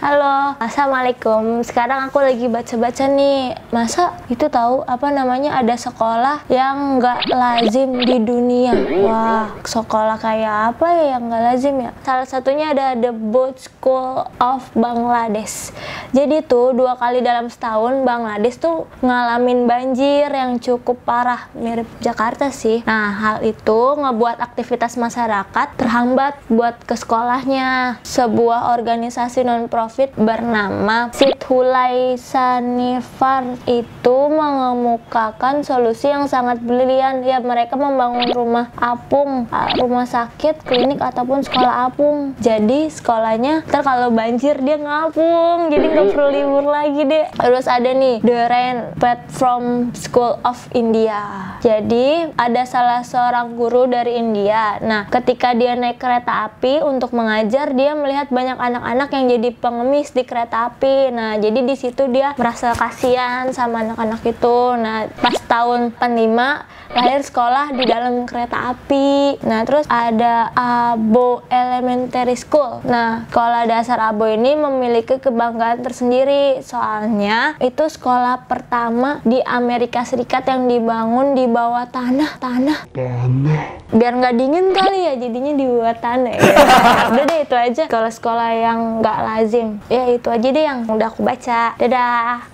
Halo, assalamualaikum. Sekarang aku lagi baca-baca nih. Masa itu tahu apa namanya ada sekolah yang nggak lazim di dunia? Wah, sekolah kayak apa ya yang nggak lazim ya? Salah satunya ada The Boat School of Bangladesh. Jadi tuh 2 kali dalam setahun Bangladesh tuh ngalamin banjir yang cukup parah, mirip Jakarta sih. Nah, hal itu ngebuat aktivitas masyarakat terhambat buat ke sekolahnya. Sebuah organisasi non-profit bernama Sithulai Sanifar itu mengemukakan solusi yang sangat brilian. Ya, mereka membangun rumah apung, rumah sakit, klinik, ataupun sekolah apung. Jadi sekolahnya ntar kalau banjir dia ngapung, jadi nggak perlu libur lagi deh. Terus ada nih The Rain Platform School of India. Jadi ada salah seorang guru dari India. Nah, ketika dia naik kereta api untuk mengajar, dia melihat banyak anak-anak yang jadi pengemis di kereta api. Nah, jadi di situ dia merasa kasihan sama anak-anak itu. Nah, pas tahun 45 lahir sekolah di dalam kereta api. Nah, terus ada Abo Elementary School. Nah, sekolah dasar Abo ini memiliki kebanggaan tersendiri. Soalnya itu sekolah pertama di Amerika Serikat yang dibangun di bawah tanah. Biar nggak dingin kali ya, jadinya di bawah tanah ya. Udah deh, itu aja kalau sekolah yang nggak lazim. Ya itu aja deh yang udah aku baca. Dadah.